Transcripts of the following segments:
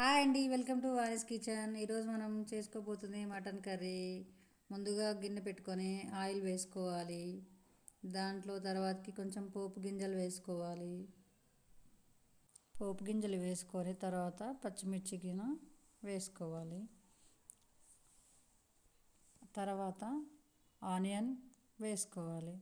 Hi అండి, welcome to warriors kitchen. ఈరోజు మనం చేసుకోబోతుంది మటన్ కర్రీ. ముందుగా గిన్నె పెట్టుకొని ఆయిల్ వేసుకోవాలి. దాంట్లో తర్వాతకి కొంచెం పోపు గింజలు వేసుకోవాలి. పోపు గింజలు వేసుకొని తర్వాత పచ్చిమిర్చి గిన వేసుకోవాలి. తర్వాత ఆనియన్ వేసుకోవాలి.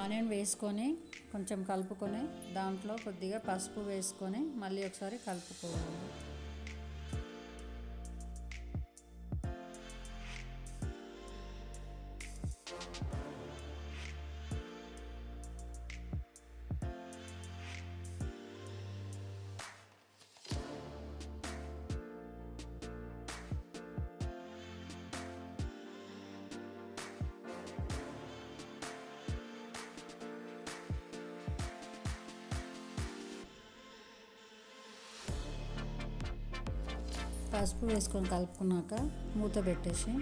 ఆనియన్ వేసుకొని కొంచెం కలుపుకొని దాంట్లో కొద్దిగా పసుపు వేసుకొని మళ్ళీ ఒకసారి కలుపుకోవాలి. పసుపు వేసుకొని కలుపుకున్నాక మూత పెట్టేసి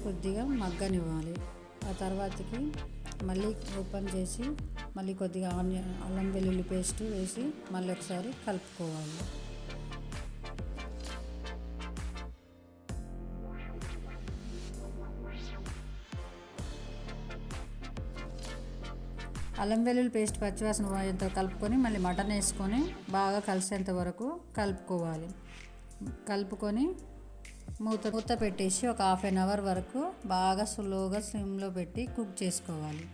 కొద్దిగా మగ్గనివ్వాలి. ఆ తర్వాతకి మళ్ళీ ఓపెన్ చేసి మళ్ళీ కొద్దిగా అల్లం వెల్లుల్లి పేస్ట్ వేసి మళ్ళీ ఒకసారి కలుపుకోవాలి. అల్లం వెల్లుల్లి పేస్ట్ పచ్చివాసన పోయేంత కలుపుకొని మళ్ళీ మటన్ వేసుకొని బాగా కలిసేంత వరకు కలుపుకోవాలి. కలుపుకొని మూత పెట్టేసి ఒక హాఫ్ అన్ అవర్ వరకు బాగా స్లోగా సిమ్లో పెట్టి కుక్ చేసుకోవాలి.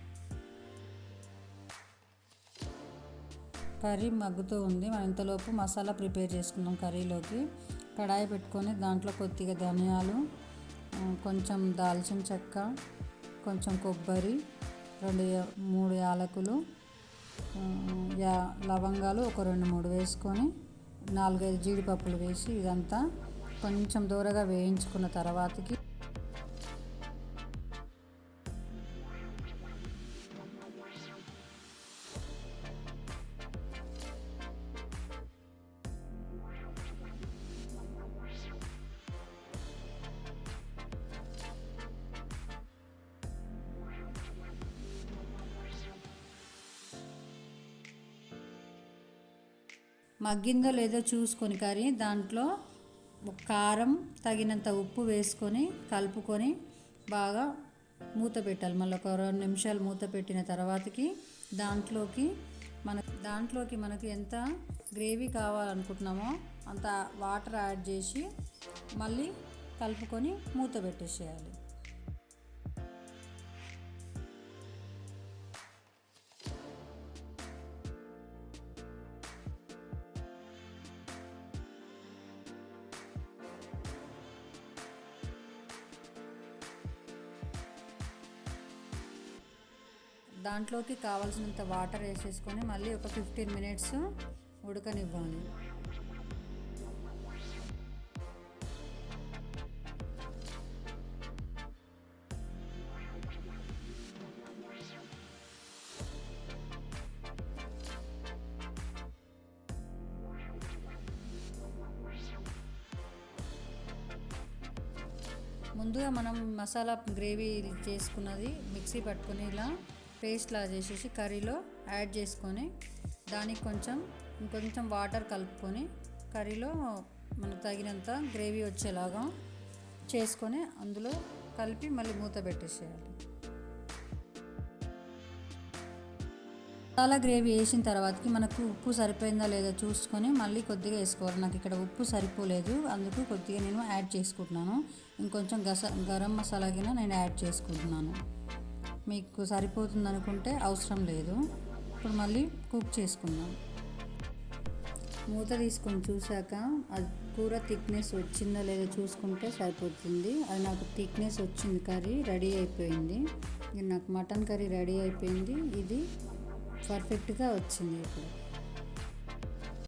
కర్రీ మగ్గుతూ ఉంది. మనం ఇంతలోపు మసాలా ప్రిపేర్ చేసుకున్నాం. కర్రీలోకి కడాయి పెట్టుకొని దాంట్లో కొద్దిగా ధనియాలు, కొంచెం దాల్చిన చెక్క, కొంచెం కొబ్బరి, 2-3 యాలకులు, లవంగాలు ఒక 2-3 వేసుకొని 4-5 జీడిపప్పులు వేసి ఇదంతా కొంచెం దూరగా వేయించుకున్న తర్వాతకి మగ్గిందో లేదో చూసుకొని కర్రీ దాంట్లో కారం తగినంత ఉప్పు వేసుకొని కలుపుకొని బాగా మూత పెట్టాలి. మళ్ళీ ఒక 2 నిమిషాలు మూత పెట్టిన తర్వాతకి దాంట్లోకి మనకు ఎంత గ్రేవీ కావాలనుకుంటున్నామో అంత వాటర్ యాడ్ చేసి మళ్ళీ కలుపుకొని మూత పెట్టేసేయాలి. దాంట్లోకి కావాల్సినంత వాటర్ వేసేసుకొని మళ్ళీ ఒక 15 మినిట్స్ ఉడకనివ్వాలి. ముందుగా మనం మసాలా గ్రేవీ చేసుకున్నది మిక్సీ పట్టుకొని ఇలా పేస్ట్లా చేసేసి కర్రీలో యాడ్ చేసుకొని దానికి ఇంకొంచెం వాటర్ కలుపుకొని కర్రీలో మనకు తగినంత గ్రేవీ వచ్చేలాగా చేసుకొని అందులో కలిపి మళ్ళీ మూత పెట్టేసేయాలి. మసాలా గ్రేవీ వేసిన తర్వాతకి మనకు ఉప్పు సరిపోయిందా లేదా చూసుకొని మళ్ళీ కొద్దిగా వేసుకోవాలి. నాకు ఇక్కడ ఉప్పు సరిపోలేదు, అందుకు కొద్దిగా నేను యాడ్ చేసుకుంటున్నాను. ఇంకొంచెం గరం మసాలా గిన నేను యాడ్ చేసుకుంటున్నాను. మీకు సరిపోతుంది అనుకుంటే అవసరం లేదు. ఇప్పుడు మళ్ళీ కుక్ చేసుకుందాం. మూత తీసుకొని చూసాక అది కూర థిక్నెస్ వచ్చిందా లేదా చూసుకుంటే సరిపోతుంది. అది నాకు థిక్నెస్ వచ్చింది, కర్రీ రెడీ అయిపోయింది. నాకు మటన్ కర్రీ రెడీ అయిపోయింది. ఇది పర్ఫెక్ట్గా వచ్చింది. ఇప్పుడు